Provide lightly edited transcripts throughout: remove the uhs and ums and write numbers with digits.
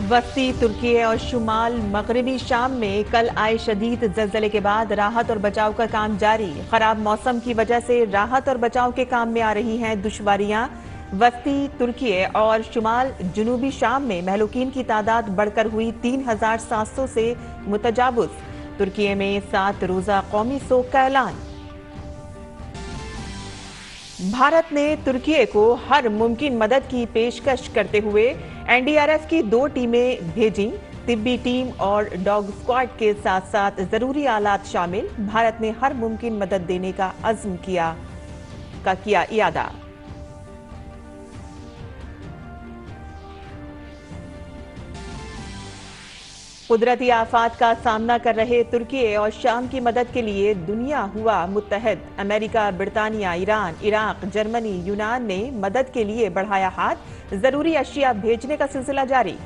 वस्ती तुर्की और शुमाल मगरबी शाम में कल आए शदीद जलजले के बाद राहत और बचाव का काम जारी। खराब मौसम की वजह से राहत और बचाव के काम में आ रही हैं दुश्वारियां। वस्ती तुर्की और शुमाल जुनूबी शाम में महलूकीन की तादाद बढ़कर हुई 3700 से मुतजावुज। तुर्की में 7 रोजा कौमी शोक का ऐलान। भारत ने तुर्की को हर मुमकिन मदद की पेशकश करते हुए एनडीआरएफ की 2 टीमें भेजी। तिब्बी टीम और डॉग स्क्वाड के साथ साथ जरूरी आलात शामिल। भारत ने हर मुमकिन मदद देने का अज़्म किया इरादा। कुदरती आफात का सामना कर रहे तुर्की और शाम की मदद के लिए दुनिया हुआ मुत्तहद। अमेरिका, ब्रितानिया, ईरान, इराक, जर्मनी, यूनान ने मदद के लिए बढ़ाया हाथ। जरूरी अशिया भेजने का सिलसिला जारी।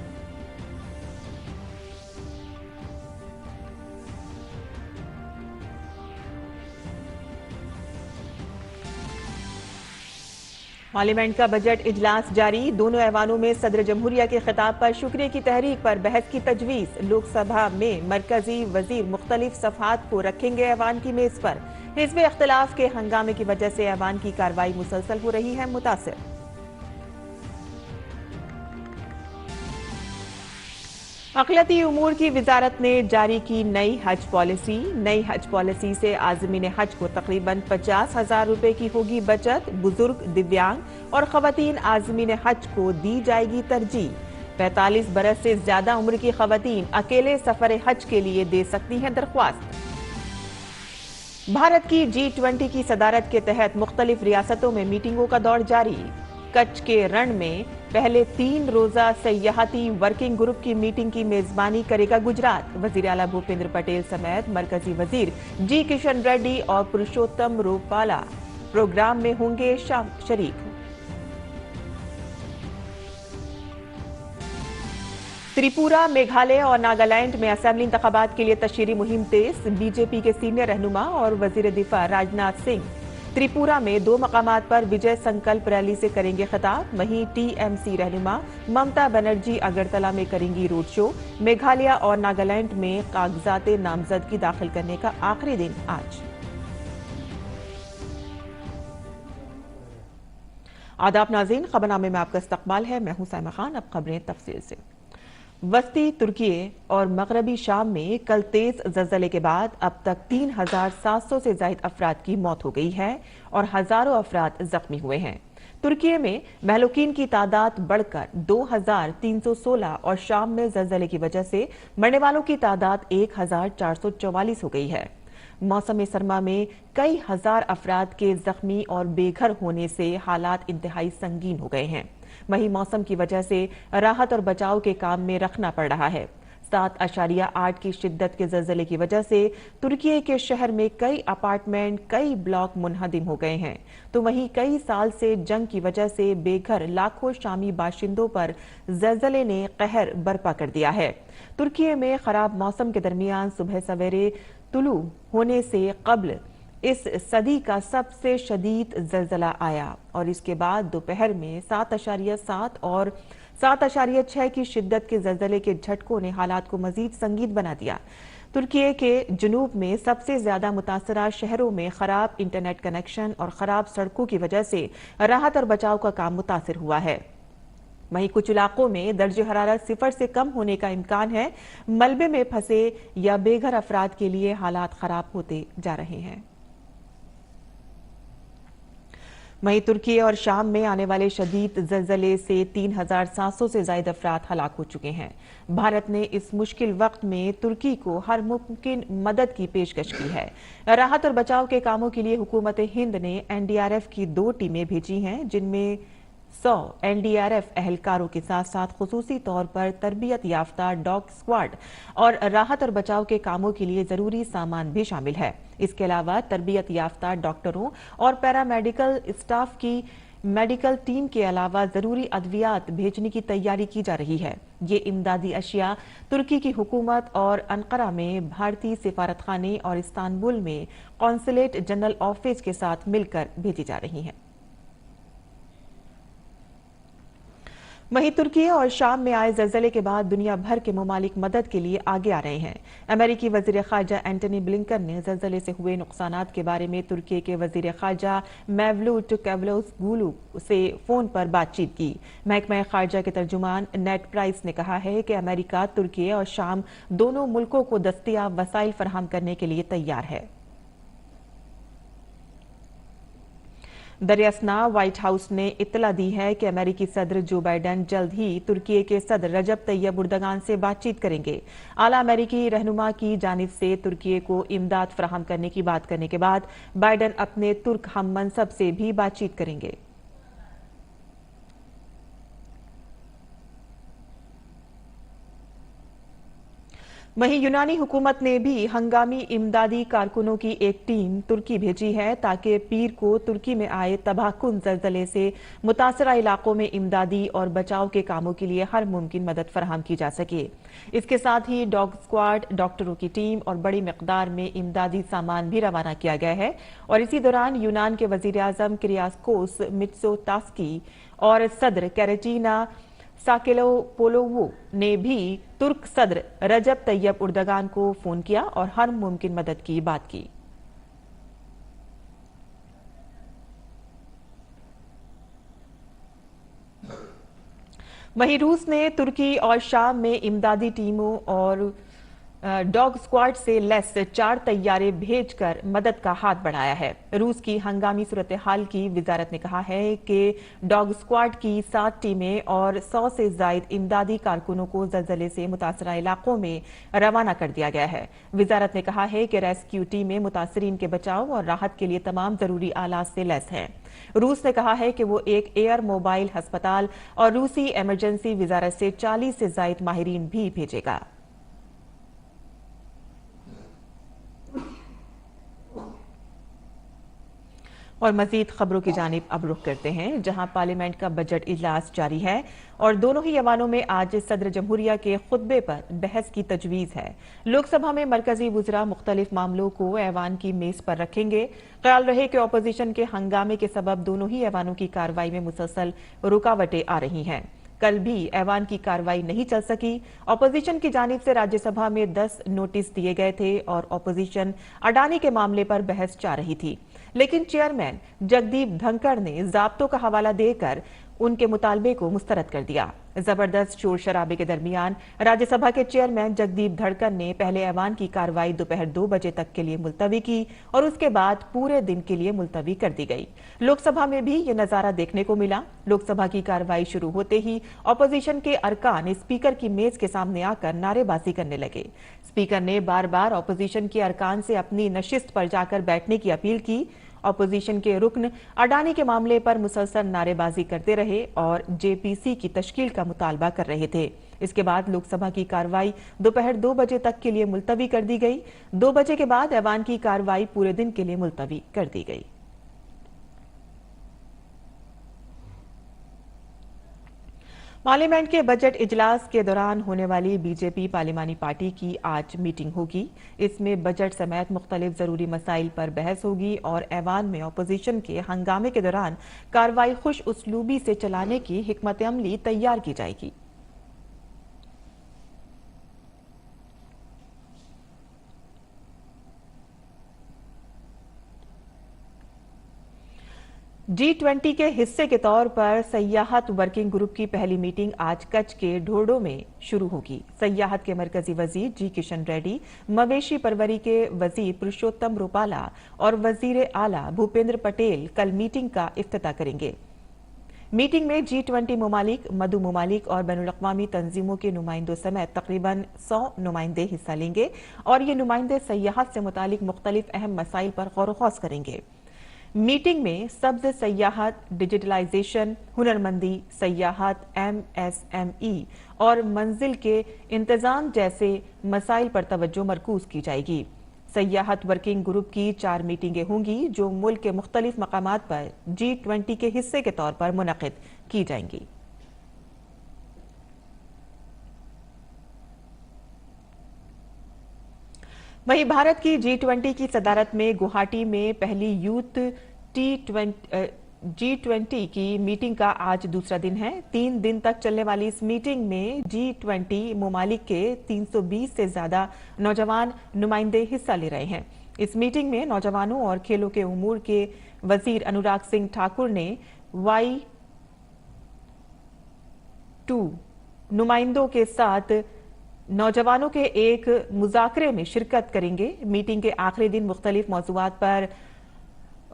पार्लियामेंट का बजट इजलास जारी। दोनों ऐवानों में सदर जमहूरिया के खिताब पर शुक्रिया की तहरीक पर बहस की तजवीज। लोकसभा में मरकजी वजीर मुख्तलिफ सफहात को रखेंगे ऐवान की मेज पर। हिज़्ब इख्तिलाफ के हंगामे की वजह से ऐवान की कार्रवाई मुसलसल हो रही है मुतासिर। अक़लियती उमूर की वजारत ने जारी की नई हज पॉलिसी। नई हज पॉलिसी से आज़मीन हज को तकरीबन 50,000 रुपए की होगी बचत। बुजुर्ग, दिव्यांग और खवातीन आज़मीन हज को दी जाएगी तरजीह। 45 बरस से ज्यादा उम्र की खवातीन अकेले सफर हज के लिए दे सकती हैं दरख्वास्त। भारत की G20 की सदारत के तहत मुख्तलिफ रियासतों में मीटिंगों का दौर जारी। कच्छ के रण में पहले 3 रोजा सयाहती वर्किंग ग्रुप की मीटिंग की मेजबानी करेगा गुजरात। वजीर आला भूपेंद्र पटेल समेत मरकजी वजीर जी किशन रेड्डी और पुरुषोत्तम रूपाला प्रोग्राम में होंगे शरीक। त्रिपुरा, मेघालय और नागालैंड में असेंबली इंतखाबात के लिए तशहीरी मुहिम तेज। बीजेपी के सीनियर रहनुमा और वजीर दिफा राजनाथ सिंह त्रिपुरा में 2 मकामात पर विजय संकल्प रैली से करेंगे खिताब। वहीं टीएमसी रहनुमा ममता बनर्जी अगरतला में करेंगी रोड शो। मेघालय और नागालैंड में कागजात नामजदगी दाखिल करने का आखिरी दिन आज। आदाब नाज़रीन, खबरनामे में आपका इस्तकबाल है। मैं हूं साइमा खान। अब खबरें तफसील से। वस्ती तुर्की और मगरबी शाम में कल तेज जलजले के बाद अब तक 3,700 से ज्यादा अफराद की मौत हो गई है और हजारों अफराद जख्मी हुए हैं। तुर्की में महलूकीन की तादाद बढ़कर 2,316 और शाम में जलजले की वजह से मरने वालों की तादाद 1,444 हो गई है। मौसम सरमा में कई हजार अफराद के जख्मी और बेघर होने से हालात इंतहाई संगीन हो गए हैं। वहीं मौसम की वजह से राहत और बचाव के काम में रखना पड़ रहा है। 7.8 की शिद्दत के जलजले की वजह से तुर्की के शहर में कई अपार्टमेंट, कई ब्लॉक मुनहदिम हो गए हैं। तो वहीं कई साल से जंग की वजह से बेघर लाखों शामी बाशिंदों पर जलजले ने कहर बर्पा कर दिया है। तुर्की में खराब मौसम के दरमियान सुबह सवेरे तुलू होने से कब्ल इस सदी का सबसे शदीद जलजला आया और इसके बाद दोपहर में 7.7 और 7.6 की शिद्दत के जलजले के झटकों ने हालात को मजीद संगीन बना दिया। तुर्की के जुनूब में सबसे ज्यादा मुतासरा शहरों में खराब इंटरनेट कनेक्शन और खराब सड़कों की वजह से राहत और बचाव का काम मुतासिर हुआ है। वहीं कुछ इलाकों में दर्जे हरारत 0 से कम होने का इम्कान है। मलबे में फंसे या बेघर अफराद के लिए हालात खराब होते जा रहे हैं। वहीं तुर्की और शाम में आने वाले शदीद जलजले से 3,700 से ज्यादा अफराद हलाक हो चुके हैं। भारत ने इस मुश्किल वक्त में तुर्की को हर मुमकिन मदद की पेशकश की है। राहत और बचाव के कामों के लिए हुकूमत हिंद ने एनडीआरएफ की 2 टीमें भेजी हैं, जिनमें 100 एनडीआरएफ एहलकारों के साथ साथ खुसूसी तौर पर तरबियत याफ्ता डॉग स्क्वाड और राहत और बचाव के कामों के लिए जरूरी सामान भी शामिल है। इसके अलावा तरबियत याफ्ता डॉक्टरों और पैरामेडिकल स्टाफ की मेडिकल टीम के अलावा जरूरी अद्वियात भेजने की तैयारी की जा रही है। ये इमदादी अशिया तुर्की की हुकूमत और अंकारा में भारतीय सिफारतखाने और इस्तांबुल में कॉन्सुलेट जनरल ऑफिस के साथ मिलकर भेजी जा रही हैं। वहीं तुर्की और शाम में आए जलजले के बाद दुनिया भर के ममालिक मदद के लिए आगे आ रहे हैं। अमेरिकी वजीर खारजा एंटनी ब्लिंकन ने जलजले से हुए नुकसानात के बारे में तुर्की के वजीर खारजा मेवलूट कैवलोसगलू से फोन पर बातचीत की। महकमा खारजा के तर्जुमान नेट प्राइस ने कहा है कि अमेरिका तुर्की और शाम दोनों मुल्कों को दस्तयाब वसाइल फराहम करने के लिए तैयार है। दरियासना व्हाइट हाउस ने इत्तला दी है कि अमेरिकी सदर जो बाइडेन जल्द ही तुर्की के सदर रजब तैयब उर्दगान से बातचीत करेंगे। आला अमेरिकी रहनुमा की जानिब से तुर्की को इमदाद फराहम करने की बात करने के बाद बाइडेन अपने तुर्क हम मनसब से भी बातचीत करेंगे। वहीं यूनानी हुकूमत ने भी हंगामी इमदादी कारकुनों की एक टीम तुर्की भेजी है ताकि पीर को तुर्की में आए तबाहकुन जलजले से मुतासरा इलाकों में इमदादी और बचाव के कामों के लिए हर मुमकिन मदद फराहम की जा सके। इसके साथ ही डॉग स्क्वाड, डॉक्टरों की टीम और बड़ी मिकदार में इमदादी सामान भी रवाना किया गया है। और इसी दौरान यूनान के वजीर आजम किरियाकोस मित्सोतास्की और सदर कैरेटिना साकेलोपोलोवो ने भी तुर्क सदर रजब तैयब उर्दगान को फोन किया और हर मुमकिन मदद की बात की। वहीं रूस ने तुर्की और शाम में इमदादी टीमों और डॉग स्क्वाड से लैस 4 तैयारे भेजकर मदद का हाथ बढ़ाया है। रूस की हंगामी सूरत हाल की वजारत ने कहा है कि डॉग स्क्वाड की 7 टीमें और 100 से जायद इमदादी कारकुनों को जलजले से मुतासरा इलाकों में रवाना कर दिया गया है। वजारत ने कहा है कि रेस्क्यू टीमें मुतासरीन के बचाव और राहत के लिए तमाम जरूरी आलात से लैस हैं। रूस ने कहा है कि वो एक एयर मोबाइल अस्पताल और रूसी इमरजेंसी वजारत से 40 से जायद माहिरीन भी भेजेगा। और मजीद खबरों की जानिब अब रुख करते हैं, जहां पार्लियामेंट का बजट इजलास जारी है और दोनों ही ऐवानों में आज सदर जमहूरिया के खुतबे पर बहस की तजवीज है। लोकसभा में मरकजी वुज़रा मुख्तलिफ मामलों को ऐवान की मेज पर रखेंगे। ख्याल रहे कि अपोजिशन के हंगामे के सबब दोनों ही ऐवानों की कार्रवाई में मुसलसल रुकावटें आ रही हैं। कल भी ऐवान की कार्रवाई नहीं चल सकी। अपोजिशन की जानिब से राज्यसभा में 10 नोटिस दिए गए थे और अपोजिशन अडानी के मामले पर बहस चाह रही थी, लेकिन चेयरमैन जगदीप धनखड़ ने ज़ाब्तों का हवाला देकर उनके मुतालबे को मुस्तरद कर दिया। जबरदस्त शोर शराबे के दरमियान राज्यसभा के चेयरमैन जगदीप धनखड़ ने पहले ऐवान की कार्रवाई दोपहर 2 बजे तक के लिए मुलतवी की और उसके बाद पूरे दिन के लिए मुलतवी कर दी गई। लोकसभा में भी ये नजारा देखने को मिला। लोकसभा की कार्रवाई शुरू होते ही अपोजिशन के अरकान स्पीकर की मेज के सामने आकर नारेबाजी करने लगे। स्पीकर ने बार बार अपोजिशन के अरकान से अपनी नशिस्त पर जाकर बैठने की अपील की। अपोजिशन के रुकन अडानी के मामले पर मुसलसल नारेबाजी करते रहे और जेपीसी की तश्कील का मुतालबा कर रहे थे। इसके बाद लोकसभा की कार्रवाई दोपहर 2 बजे तक के लिए मुलतवी कर दी गई। 2 बजे के बाद ऐवान की कार्रवाई पूरे दिन के लिए मुलतवी कर दी गई। पार्लियामेंट के बजट इजलास के दौरान होने वाली बीजेपी पार्लिमानी पार्टी की आज मीटिंग होगी। इसमें बजट समेत मुख्तलिफ जरूरी मसाइल पर बहस होगी और ऐवान में अपोजिशन के हंगामे के दौरान कार्रवाई खुश उसलूबी से चलाने की हिकमत अमली तैयार की जाएगी। G20 के हिस्से के तौर पर सयाहत वर्किंग ग्रुप की पहली मीटिंग आज कच्छ के ढोडो में शुरू होगी। सयाहत के मरकजी वजीर जी किशन रेड्डी, मवेशी परवरी के वजीर पुरुषोत्तम रूपाला और वजीर आला भूपेंद्र पटेल कल मीटिंग का इफ्तिताह करेंगे। मीटिंग में G20 ममालिक, मदु ममालिक और बैनुल-अक़वामी तंजीमों के नुमाइंदों समेत तकरीबन 100 नुमाइंदे हिस्सा लेंगे और ये नुमाइंदे सयाहत से मुतालिक मुख्तलिफ अहम मसाइल पर गौर-व-ख़ौज़ करेंगे। मीटिंग में सब्ज सयाहत, डिजिटलाइजेशन, हुनरमंदी, सयाहत, MSME और मंजिल के इंतजाम जैसे मसाइल पर तवज्जो मरकूज की जाएगी। सयाहत वर्किंग ग्रुप की 4 मीटिंगें होंगी जो मुल्क के मुख्तलिफ मकामात पर G20 के हिस्से के तौर पर मुनक़िद की जाएंगी। वहीं भारत की G20 की सदारत में गुवाहाटी में पहली यूथ G20 की मीटिंग का आज दूसरा दिन है। 3 दिन तक चलने वाली इस मीटिंग में G20 ममालिक के 320 से ज्यादा नौजवान नुमाइंदे हिस्सा ले रहे हैं। इस मीटिंग में नौजवानों और खेलों के उमूर के वजीर अनुराग सिंह ठाकुर ने Y2 नुमाइंदों के साथ नौजवानों के एक मुज़ाकरे में शिरकत करेंगे। मीटिंग के आखिरी दिन मुख्तलिफ मौज़ूआत पर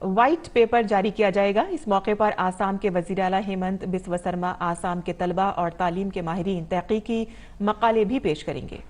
व्हाइट पेपर जारी किया जाएगा। इस मौके पर आसाम के वज़ीर आला हेमंत बिस्वा शर्मा आसाम के तलबा और तालीम के माहिरीन तहकीकी मकाले भी पेश करेंगे।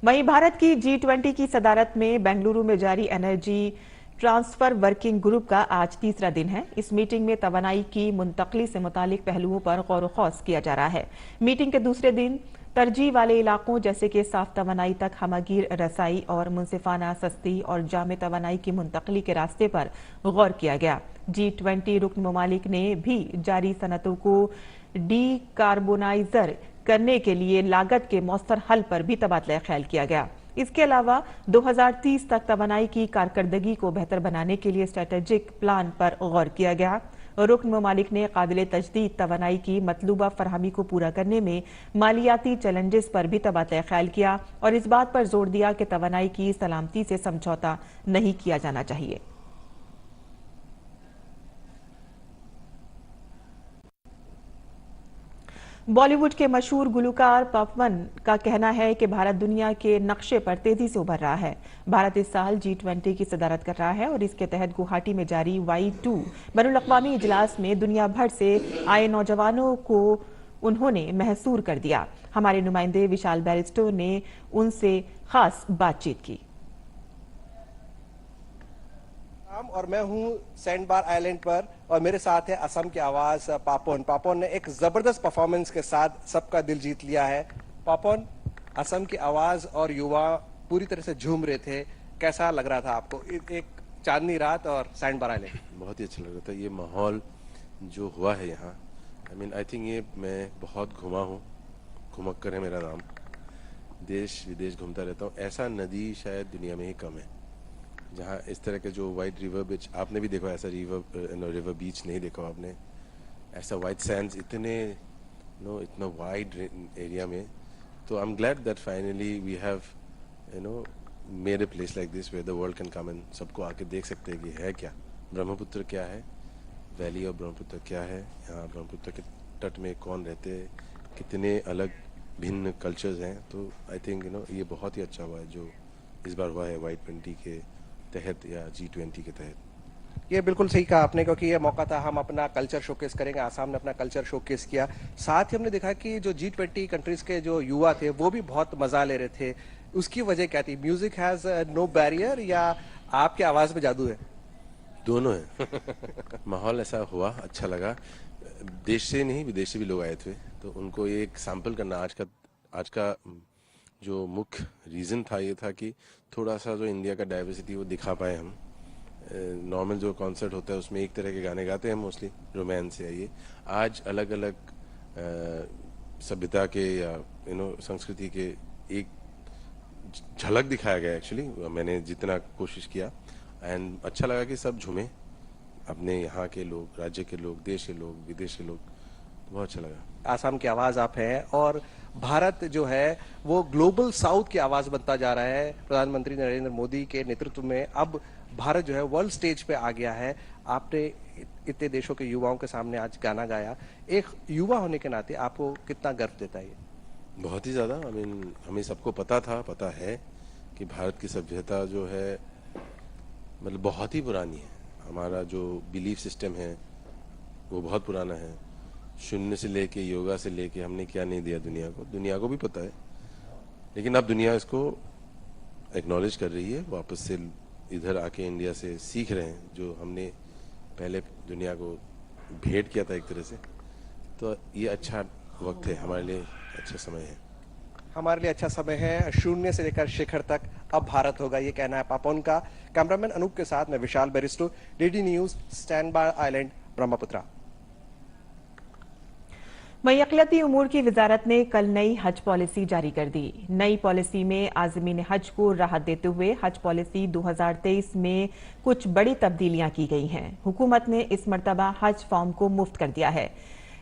वहीं भारत की G20 की सदारत में बेंगलुरु में जारी एनर्जी ट्रांसफर वर्किंग ग्रुप का आज तीसरा दिन है। इस मीटिंग में तवानाई की मुंतकली से मुतालिक पहलुओं पर गौर खौस किया जा रहा है। मीटिंग के दूसरे दिन तरजीह वाले इलाकों जैसे कि साफ तवानाई तक हमागीर रसाई और मुनसिफाना सस्ती और जामे तवानाई की मुंतकली के रास्ते पर गौर किया गया। G20 रुकन ममालिक ने भी जारी सनतों को डीकार्बोनाइजर करने के लिए लागत के मौसर हल पर भी तबादला ख्याल किया गया। इसके अलावा 2030 तक तवानाई की कारकर्दगी को बेहतर बनाने के लिए स्ट्रेटेजिक प्लान पर गौर किया गया। रुकन ममालिक ने काबिल तजदीद तवानाई की मतलूबा फरहमी को पूरा करने में मालियाती चैलेंजेस पर भी तबादला ख्याल किया और इस बात पर जोर दिया कि तवानाई की सलामती से समझौता नहीं किया जाना चाहिए। बॉलीवुड के मशहूर गुलकार पवन का कहना है कि भारत दुनिया के नक्शे पर तेजी से उभर रहा है। भारत इस साल G20 की सदारत कर रहा है और इसके तहत गुवाहाटी में जारी Y2 बैनुल-अक़वामी इजलास में दुनिया भर से आए नौजवानों को उन्होंने महसूर कर दिया। हमारे नुमाइंदे विशाल बैरिस्टो ने उनसे खास बातचीत की। और मैं हूं सैंडबार आइलैंड पर और मेरे साथ है असम की आवाज पापोन। पापोन ने एक जबरदस्त परफॉर्मेंस के साथ सबका दिल जीत लिया है। पापोन, असम की आवाज और युवा पूरी तरह से झूम रहे थे, कैसा लग रहा था आपको एक चांदनी रात और सैंडबार आइलैंड? बहुत ही अच्छा लग रहा था। ये माहौल जो हुआ है यहाँ, आई थिंक ये मैं बहुत घुमा हूँ, घुमक्कर है मेरा नाम, देश विदेश घूमता रहता हूँ। ऐसा नदी शायद दुनिया में ही कम है जहाँ इस तरह के जो वाइट रिवर बीच, आपने भी देखा ऐसा रिवर बीच नहीं देखा आपने, ऐसा वाइट सैंड्स इतना वाइड एरिया में। तो I am glad that finally we have made a place like this where the world can come and सबको आके देख सकते हैं कि है क्या ब्रह्मपुत्र, क्या है वैली ऑफ ब्रह्मपुत्र, क्या है यहाँ ब्रह्मपुत्र के तट में कौन रहते हैं, कितने अलग भिन्न कल्चर्स हैं। तो आई थिंक ये बहुत ही अच्छा हुआ है जो इस बार हुआ है Y20 के तहत या G20 के तहत। ये बिल्कुल सही कहा आपने, क्योंकि ये मौका था हम अपना कल्चर शोकेस करेंगे। आसाम ने अपना कल्चर शोकेस किया, साथ ही हमने देखा कि जो G20 कंट्रीज के जो युवा थे वो भी बहुत मजा ले रहे थे। उसकी वजह क्या थी? म्यूजिक हैज नो बैरियर या आपकी आवाज में जादू है? दोनों है। माहौल ऐसा हुआ, अच्छा लगा। देश से नहीं विदेश से भी लोग आए थे, तो उनको ये एक सैंपल करना आज का जो मुख्य रीज़न था, ये था कि थोड़ा सा जो इंडिया का डाइवर्सिटी वो दिखा पाए हम। नॉर्मल जो कॉन्सर्ट होता है उसमें एक तरह के गाने गाते हैं मोस्टली, रोमांस या ये। आज अलग अलग सभ्यता के या संस्कृति के एक झलक दिखाया गया। एक्चुअली मैंने जितना कोशिश किया एंड अच्छा लगा कि सब झूमे, अपने यहाँ के लोग, राज्य के लोग, देश के लोग, विदेश के लोग, बहुत अच्छा लगा। आसाम की आवाज आप हैं और भारत जो है वो ग्लोबल साउथ की आवाज बनता जा रहा है। प्रधानमंत्री नरेंद्र मोदी के नेतृत्व में अब भारत जो है वर्ल्ड स्टेज पे आ गया है। आपने इतने देशों के युवाओं के सामने आज गाना गाया, एक युवा होने के नाते आपको कितना गर्व देता है? बहुत ही ज़्यादा। हमें सबको पता है कि भारत की सभ्यता जो है मतलब बहुत ही पुरानी है। हमारा जो बिलीफ सिस्टम है वो बहुत पुराना है। शून्य से लेके, योगा से लेके हमने क्या नहीं दिया दुनिया को भी पता है। लेकिन अब दुनिया इसको एक्नॉलेज कर रही है, वापस से इधर आके इंडिया से सीख रहे हैं जो हमने पहले दुनिया को भेंट किया था एक तरह से। तो ये अच्छा वक्त है हमारे लिए, अच्छा समय है हमारे लिए, अच्छा समय है। शून्य से लेकर शिखर तक अब भारत होगा, ये कहना है पापोन का। कैमरामैन अनूप के साथ मैं विशाल बैरिस्टो, DD news, standby island, Brahmaputra. वहीं अक़लियती उमूर की वजारत ने कल नई हज पॉलिसी जारी कर दी। नई पॉलिसी में आज़मीन हज को राहत देते हुए हज पॉलिसी 2023 में कुछ बड़ी तब्दीलियां की गई हैं। हुकूमत ने इस मरतबा हज फॉर्म को मुफ्त कर दिया है।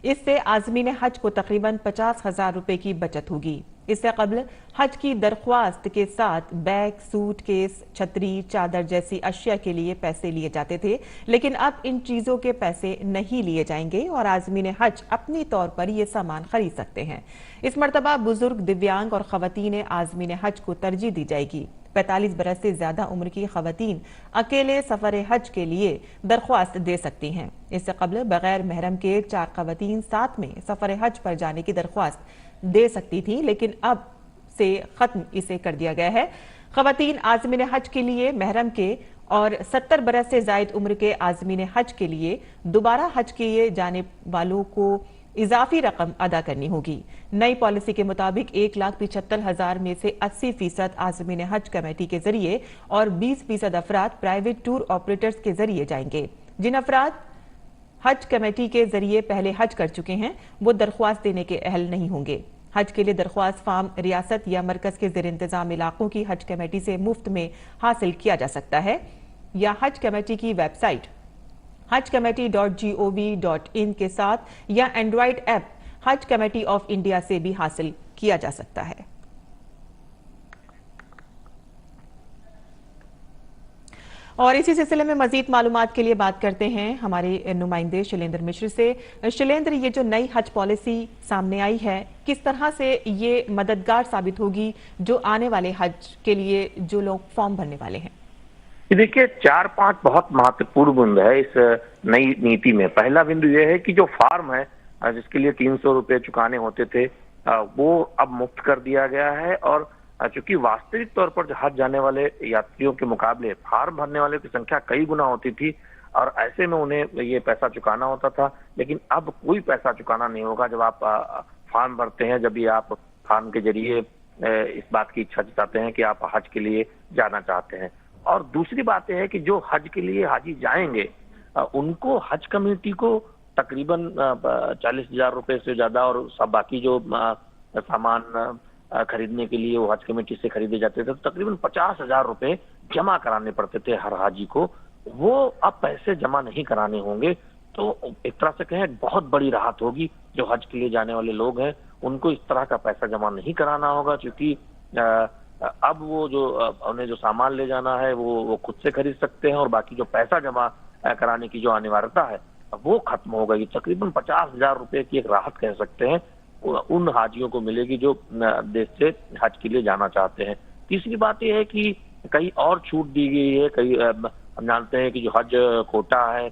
इससे आज़मीन हज को तकरीबन 50,000 रुपए की बचत होगी। इससे कबल हज की दरख्वास्त के साथ बैग, सूटकेस, छतरी, चादर जैसी अशिया के लिए पैसे लिए जाते थे, लेकिन अब इन चीजों के पैसे नहीं लिए जाएंगे और आज़मीन हज अपनी तौर पर ये सामान खरीद सकते हैं। इस मरतबा बुजुर्ग, दिव्यांग और खवातीन आज़मीन हज को तरजीह दी जाएगी। 45 बरस से ज्यादा उम्र की खवातीन अकेले सफर हज के लिए दरख्वास्त दे सकती हैं। इससे कबल बगैर महरम के 4 खवातीन साथ में सफर हज पर जाने की दरख्वास्त दे सकती थी, लेकिन अब से खत्म इसे कर दिया गया है। खवातीन आज़मीन हज के लिए महरम के और 70 बरस से जायद उम्र के आज़मीन हज के लिए दोबारा हज किए जाने वालों को इजाफी रकम अदा करनी होगी। नई पॉलिसी के मुताबिक 1,75,000 में से 80% आज़मीन हज कमेटी के जरिए और 20% अफराद प्राइवेट टूर ऑपरेटर्स के जरिए जाएंगे। जिन अफराद हज कमेटी के जरिए पहले हज कर चुके हैं वो दरख्वास्त देने के अहल नहीं होंगे। हज के लिए दरख्वास्त फार्म रियासत या मरकज के जेर इंतजाम इलाकों की हज कमेटी से मुफ्त में हासिल किया जा सकता है या हज कमेटी की वेबसाइट hajcommittee.gov.in के साथ या एंड्रॉइड ऐप हज कमेटी ऑफ इंडिया से भी हासिल किया जा सकता है। और इसी सिलसिले में मजीद मालूमात के लिए बात करते हैं हमारे नुमाइंदे शैलेंद्र मिश्र से। शैलेंद्र, ये जो नई हज पॉलिसी सामने आई है, किस तरह से ये मददगार साबित होगी जो आने वाले हज के लिए जो लोग फॉर्म भरने वाले हैं? देखिए, 4-5 बहुत महत्वपूर्ण बिंदु है इस नई नीति में। पहला बिंदु यह है कि जो फार्म है जिसके लिए 300 रुपए चुकाने होते थे वो अब मुफ्त कर दिया गया है। और चूंकि वास्तविक तौर पर हज जाने वाले यात्रियों के मुकाबले फार्म भरने वालों की संख्या कई गुना होती थी और ऐसे में उन्हें ये पैसा चुकाना होता था, लेकिन अब कोई पैसा चुकाना नहीं होगा जब आप फार्म भरते हैं। जब भी आप फार्म के जरिए इस बात की इच्छा जताते हैं कि आप हज के लिए जाना चाहते हैं। और दूसरी बात यह है कि जो हज के लिए हाजी जाएंगे उनको हज कमेटी को तकरीबन 40,000 रुपए से ज्यादा और सब बाकी जो सामान खरीदने के लिए वो हज कमेटी से खरीदे जाते थे तो तकरीबन 50,000 रुपए जमा कराने पड़ते थे हर हाजी को। वो अब पैसे जमा नहीं कराने होंगे, तो एक तरह से कहें बहुत बड़ी राहत होगी। जो हज के लिए जाने वाले लोग हैं उनको इस तरह का पैसा जमा नहीं कराना होगा, क्योंकि अब वो जो उन्हें जो सामान ले जाना है वो खुद से खरीद सकते हैं और बाकी जो पैसा जमा कराने की जो अनिवार्यता है वो खत्म हो गई। तकरीबन 50,000 रुपए की एक राहत कह सकते हैं उन हाजियों को मिलेगी जो देश से हज के लिए जाना चाहते हैं। तीसरी बात यह है कि कई और छूट दी गई है। कई हम जानते हैं कि जो हज कोटा है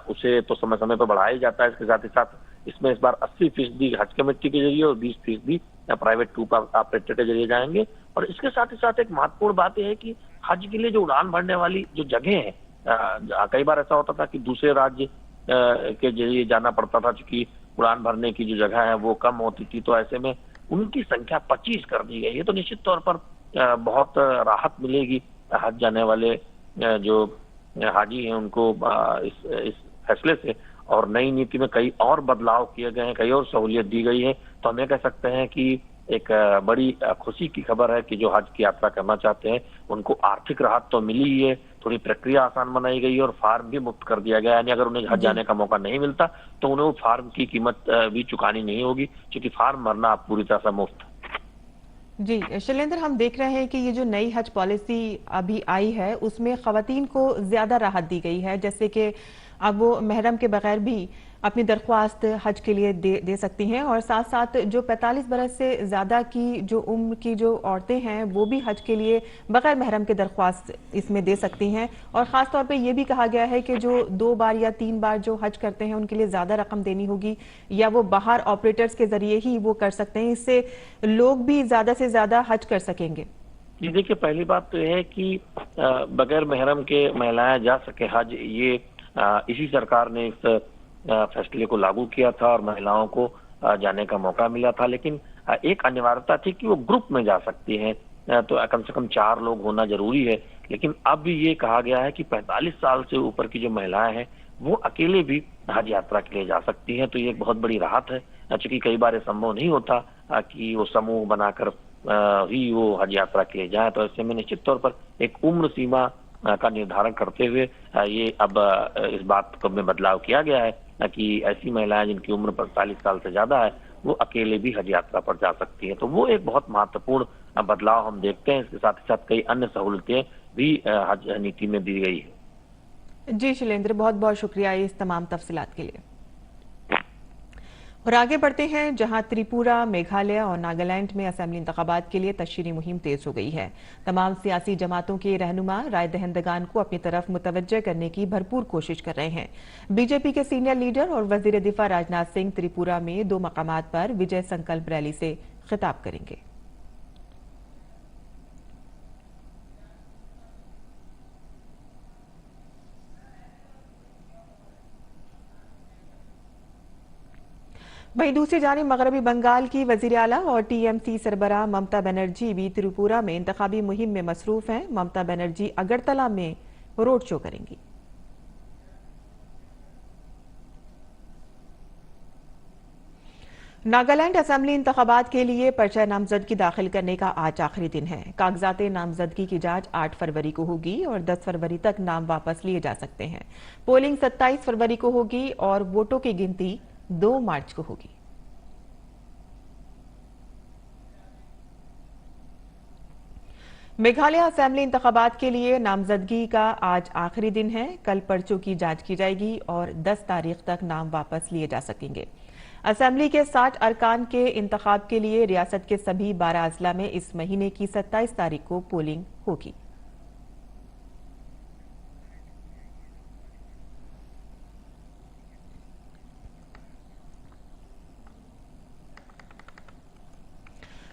उसे तो समय समय पर बढ़ाया जाता है। इसके साथ ही साथ इसमें इस बार 80% हज कमेटी के जरिए और 20% प्राइवेट टूर ऑपरेटर के जरिए जाएंगे। और इसके साथ ही साथ एक महत्वपूर्ण बात यह है कि हज के लिए जो उड़ान भरने वाली जो जगह है, कई बार ऐसा होता था कि दूसरे राज्य के जरिए जाना पड़ता था, क्योंकि उड़ान भरने की जो जगह है वो कम होती थी, तो ऐसे में उनकी संख्या 25 कर दी गई है। तो निश्चित तौर पर बहुत राहत मिलेगी हज जाने वाले जो हाजी हैं उनको इस फैसले से। और नई नीति में कई और बदलाव किए गए हैं, कई और सहूलियत दी गई है। तो हम ये कह सकते हैं कि एक बड़ी खुशी की खबर है कि जो हज की यात्रा करना चाहते हैं उनको आर्थिक राहत तो मिली ही है, थोड़ी प्रक्रिया आसान बनाई गई है और फार्म भी मुफ्त कर दिया गया है। यानी अगर उन्हें हज जाने का मौका नहीं मिलता तो उन्हें वो फार्म की कीमत भी चुकानी नहीं होगी, क्योंकि फार्म भरना पूरी तरह से मुफ्त। जी शैलेंद्र, हम देख रहे हैं कि ये जो नई हज पॉलिसी अभी आई है उसमें खवातीन को ज्यादा राहत दी गई है, जैसे कि अब वो महरम के बगैर भी अपनी दरख्वास्त हज के लिए दे सकती हैं और साथ साथ जो 45 बरस से ज्यादा की जो उम्र की जो औरतें हैं वो भी हज के लिए बगैर महरम के दरख्वास्त इसमें दे सकती हैं। और खास तौर पे ये भी कहा गया है कि जो 2 बार या 3 बार जो हज करते हैं उनके लिए ज्यादा रकम देनी होगी या वो बाहर ऑपरेटर्स के जरिए ही वो कर सकते हैं, इससे लोग भी ज्यादा से ज्यादा हज कर सकेंगे। जी देखिए, पहली बात तो यह है कि बगैर महरम के महिलाएं जा सके हज, ये इसी सरकार ने इस फैसले को लागू किया था और महिलाओं को जाने का मौका मिला था। लेकिन एक अनिवार्यता थी कि वो ग्रुप में जा सकती हैं, तो कम से कम 4 लोग होना जरूरी है। लेकिन अब भी ये कहा गया है कि 45 साल से ऊपर की जो महिलाएं हैं वो अकेले भी हज यात्रा के लिए जा सकती हैं। तो ये एक बहुत बड़ी राहत है चूंकि कई बार संभव नहीं होता कि वो समूह बनाकर ही वो हज यात्रा के लिए जाए, तो ऐसे में निश्चित तौर पर एक उम्र सीमा का निर्धारण करते हुए ये अब इस बात में बदलाव किया गया है कि ऐसी महिलाएं जिनकी उम्र 45 साल से ज्यादा है वो अकेले भी हज यात्रा पर जा सकती है। तो वो एक बहुत महत्वपूर्ण बदलाव हम देखते हैं। इसके साथ ही साथ कई अन्य सहूलतें भी हज नीति में दी गई है। जी शैलेंद्र, बहुत बहुत शुक्रिया इस तमाम तफसीलात के लिए। और आगे बढ़ते हैं, जहां त्रिपुरा, मेघालय और नागालैंड में असेंबली इंतखाबात के लिए तशहीरी मुहिम तेज हो गई है। तमाम सियासी जमातों के रहनुमा राय दहिंदगान को अपनी तरफ मुतवज्जह करने की भरपूर कोशिश कर रहे हैं। बीजेपी के सीनियर लीडर और वजीर दिफा राजनाथ सिंह त्रिपुरा में 2 मकामात पर विजय संकल्प रैली से खिताब करेंगे। वहीं दूसरी जानिब मगरबी बंगाल की वजीर आला और टीएमसी सरबराह ममता बनर्जी भी त्रिपुरा में इंतखाबी मुहिम में मसरूफ हैं। ममता बनर्जी अगरतला में रोड शो करेंगी। नागालैंड असेंबली इंतखाबात के लिए पर्चा नामजदगी दाखिल करने का आज आखिरी दिन है। कागजात नामजदगी की जांच 8 फरवरी को होगी और 10 फरवरी तक नाम वापस लिए जा सकते हैं। पोलिंग 27 फरवरी को होगी और वोटों की गिनती 2 मार्च को होगी। मेघालय असेंबली इंतखाबात के लिए नामजदगी का आज आखिरी दिन है। कल पर्चों की जांच की जाएगी और 10 तारीख तक नाम वापस लिए जा सकेंगे। असेंबली के 60 अरकान के इंतखाब के लिए रियासत के सभी 12 अजला में इस महीने की 27 तारीख को पोलिंग होगी।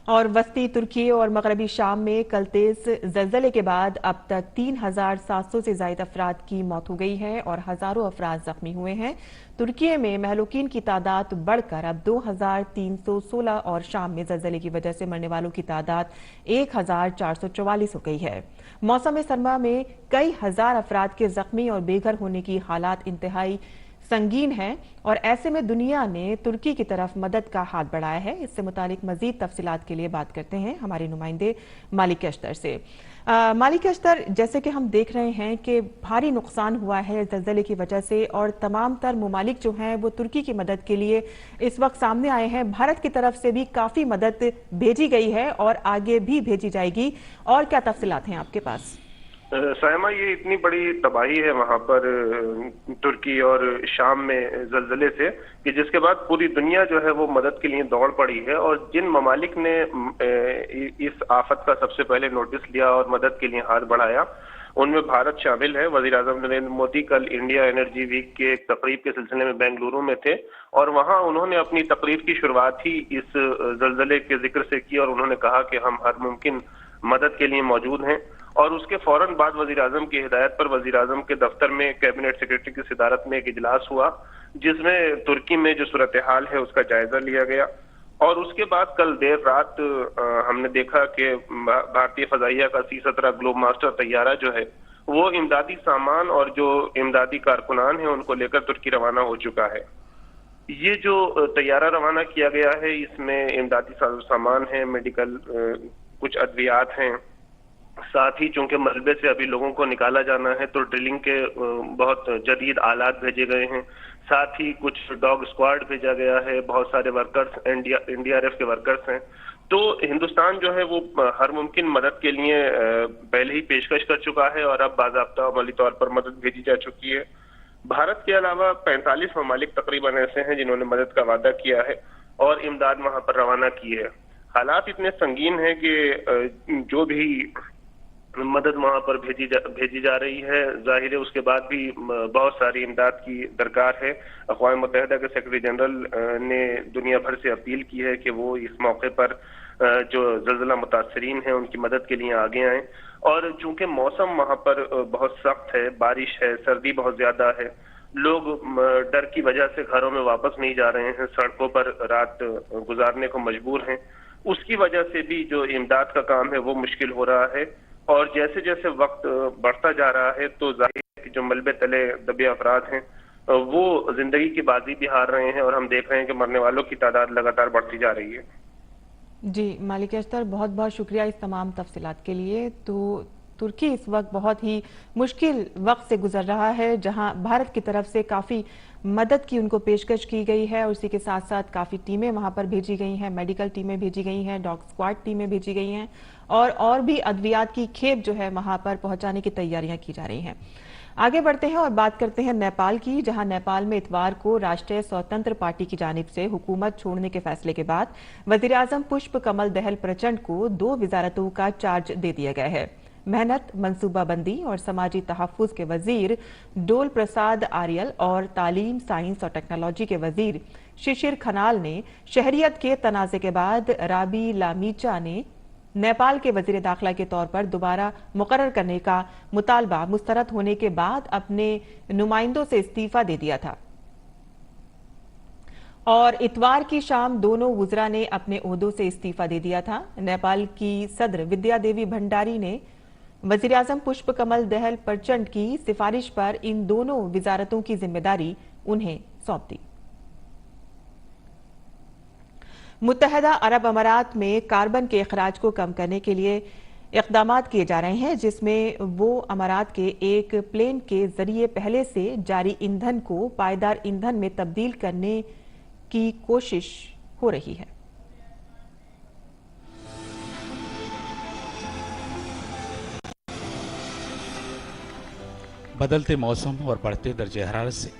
और वस्ती तुर्की और मगरबी शाम में कल तेज जलजले के बाद अब तक 3,700 से ज्यादा अफराद की मौत हो गई है और हजारों अफराद जख्मी हुए हैं। तुर्की में महलूकीन की तादाद बढ़कर अब 2,316 और शाम में जलजले की वजह से मरने वालों की तादाद 1,444 हो गई है। मौसम सरमा में कई हजार अफराद के जख्मी और बेघर होने की हालात इंतहाई संगीन है और ऐसे में दुनिया ने तुर्की की तरफ मदद का हाथ बढ़ाया है। इससे मुतालिक मजीद तफसीलात के लिए बात करते हैं हमारे नुमाइंदे मालिक अख्तर से। मालिक अख्तर, जैसे कि हम देख रहे हैं कि भारी नुकसान हुआ है ज़लज़ले की वजह से और तमाम तर मुमालिक जो हैं वो तुर्की की मदद के लिए इस वक्त सामने आए हैं। भारत की तरफ से भी काफ़ी मदद भेजी गई है और आगे भी भेजी जाएगी, और क्या तफसीलात हैं आपके पास? सायमा, ये इतनी बड़ी तबाही है वहां पर तुर्की और शाम में जलजले से कि जिसके बाद पूरी दुनिया जो है वो मदद के लिए दौड़ पड़ी है। और जिन ममालिक ने इस आफत का सबसे पहले नोटिस लिया और मदद के लिए हाथ बढ़ाया उनमें भारत शामिल है। वज़ीर-ए-आज़म नरेंद्र मोदी कल इंडिया एनर्जी वीक के एक तकरीब के सिलसिले में बेंगलुरु में थे और वहां उन्होंने अपनी तकरीर की शुरुआत ही इस जलजले के जिक्र से की और उन्होंने कहा कि हम हर मुमकिन मदद के लिए मौजूद हैं। और उसके फौरन बाद वज़ीर-ए-आज़म की हिदायत पर वज़ीर-ए-आज़म के दफ्तर में कैबिनेट सेक्रेटरी की सदारत में एक इजलास हुआ जिसमें तुर्की में जो सूरत हाल है उसका जायजा लिया गया। और उसके बाद कल देर रात हमने देखा कि भारतीय फजाइया का C-17 ग्लोब मास्टर तैयारा जो है वो इमदादी सामान और जो इमदादी कारकुनान है उनको लेकर तुर्की रवाना हो चुका है। ये जो तैयारा रवाना किया गया है इसमें इमदादी सामान है, मेडिकल कुछ अद्वियात हैं, साथ ही चूंकि मलबे से अभी लोगों को निकाला जाना है तो ड्रिलिंग के बहुत जदीद आलात भेजे गए हैं। साथ ही कुछ डॉग स्क्वाड भेजा गया है, बहुत सारे वर्कर्स NDRF के वर्कर्स हैं। तो हिंदुस्तान जो है वो हर मुमकिन मदद के लिए पहले ही पेशकश कर चुका है और अब बाज़ाब्ता अमली तौर पर मदद भेजी जा चुकी है। भारत के अलावा 45 ममालिक तकरीबन ऐसे हैं जिन्होंने मदद का वादा किया है और इमदाद वहां पर रवाना की है। हालात इतने संगीन हैं कि जो भी मदद वहां पर भेजी जा रही है जाहिर है उसके बाद भी बहुत सारी इमदाद की दरकार है। अक़वाम मुत्तहिदा के सेक्रेटरी जनरल ने दुनिया भर से अपील की है कि वो इस मौके पर जो ज़लज़ला मुतासरीन हैं उनकी मदद के लिए आगे आएं। और चूंकि मौसम वहां पर बहुत सख्त है, बारिश है, सर्दी बहुत ज्यादा है, लोग डर की वजह से घरों में वापस नहीं जा रहे हैं, सड़कों पर रात गुजारने को मजबूर हैं। उसकी वजह से भी जो इमदाद का काम है वो मुश्किल हो रहा है। और जैसे जैसे वक्त बढ़ता जा रहा है तो जाहिर है कि जो मलबे तले दबे अफराद हैं वो जिंदगी की बाजी भी हार रहे हैं और हम देख रहे हैं कि मरने वालों की तादाद लगातार बढ़ती जा रही है। जी मालिक अख्तर, बहुत बहुत शुक्रिया इस तमाम तफसीलात के लिए। तो तुर्की इस वक्त बहुत ही मुश्किल वक्त से गुजर रहा है, जहां भारत की तरफ से काफ़ी मदद की उनको पेशकश की गई है और इसी के साथ साथ काफ़ी टीमें वहां पर भेजी गई हैं, मेडिकल टीमें भेजी गई हैं, डॉग स्क्वाड टीमें भेजी गई हैं और भी अद्वियात की खेप जो है वहां पर पहुंचाने की तैयारियां की जा रही हैं। आगे बढ़ते हैं और बात करते हैं नेपाल की, जहां नेपाल में इतवार को राष्ट्रीय स्वतंत्र पार्टी की जानिब से हुकूमत छोड़ने के फैसले के बाद वजीर आजम पुष्प कमल दहल प्रचंड को 2 वजारतों का चार्ज दे दिया गया है। मेहनत, मंसूबाबंदी और समाजी तहफ्फुज के वजीर डोल प्रसाद आर्यल और तालीम, साइंस और टेक्नोलॉजी के वजीर शिशिर खनाल ने शहरियत के तनाजे के बाद राबी लामीचा ने नेपाल के वजीर दाखिला के तौर पर दोबारा मुकर्रर करने का मुतालबा मुस्तरद होने के बाद अपने नुमाइंदों से इस्तीफा दे दिया था और इतवार की शाम दोनों वुजरा ने अपने ओहदों से इस्तीफा दे दिया था। नेपाल की सदर विद्या देवी भंडारी ने वजीर आजम पुष्प कमल दहल प्रचंड की सिफारिश पर इन दोनों वजारतों की जिम्मेदारी उन्हें सौंप दी। मुत्तहदा अरब अमारात में कार्बन के अखराज को कम करने के लिए इक़दामात किए जा रहे हैं, जिसमें वो अमारात के एक प्लेन के जरिए पहले से जारी ईंधन को पायदार ईंधन में तब्दील करने की कोशिश हो रही है। बदलते मौसम और बढ़ते दर्जे हरारत से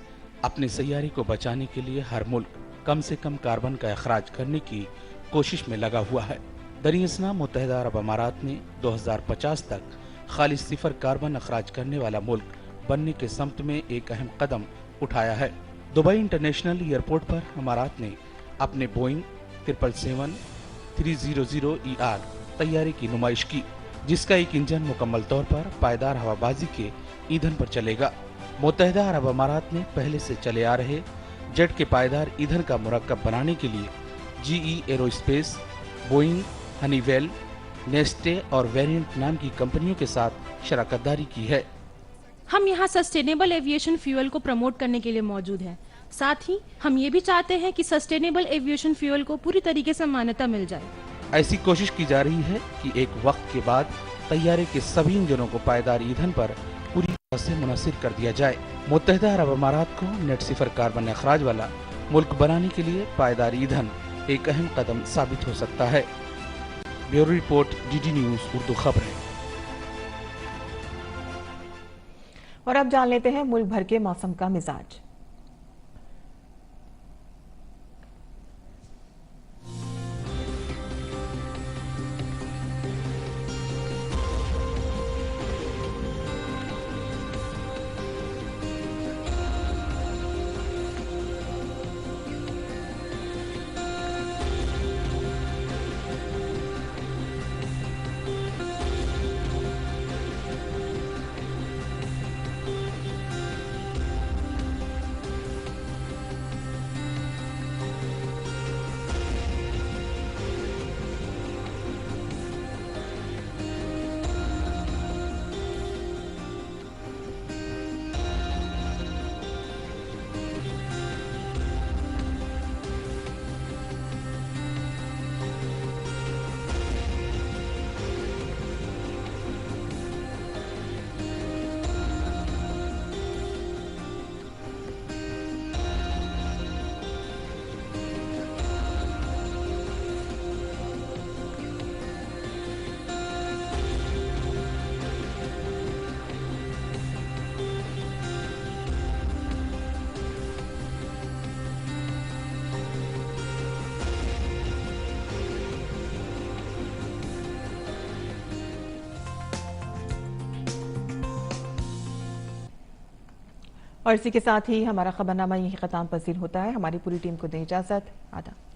अपनी सैयारी को बचाने के लिए हर मुल्क कम से कम कार्बन का अखराज करने की कोशिश में लगा हुआ है। दरियासना मुत्तहदा अरब अमारात ने 2050 तक खालिस सिफर कार्बन अखराज करने वाला मुल्क बनने के सम्त में एक अहम कदम उठाया है। दुबई इंटरनेशनल एयरपोर्ट पर अमारात ने अपने बोइंग 777-300ER तैयारी की नुमाइश की, जिसका एक इंजन मुकम्मल तौर पर पायदार हवाबाजी के ईंधन पर चलेगा। मुत्तहदा अरब अमारात ने पहले से चले आ रहे जेट के पायदार ईंधन का मुरक्कब बनाने के लिए GE एरोस्पेस, बोइंग, हनीवेल, नेस्टे और वेरिएंट नाम की कंपनियों के साथ शराकतदारी की है। हम यहाँ सस्टेनेबल एविएशन फ्यूल को प्रमोट करने के लिए मौजूद हैं। साथ ही हम ये भी चाहते हैं कि सस्टेनेबल एविएशन फ्यूल को पूरी तरीके से मान्यता मिल जाए। ऐसी कोशिश की जा रही है कि एक वक्त के बाद तैयारे के सभी इंजनों को पायदार ईंधन पर पूरी तरह से मुनस्सिर कर दिया जाए। मुत्तहदा अरब अमारात को नेट सिफर कार्बन अखराज वाला मुल्क बनाने के लिए पायदार ईंधन एक अहम कदम साबित हो सकता है। Bureau report, DD news Urdu खबरें। और अब जान लेते हैं मुल्क भर के मौसम का मिजाज। और इसी के साथ ही हमारा खबरनामा यही खत्म पसीर होता है। हमारी पूरी टीम को दें इजाजत। आदाब।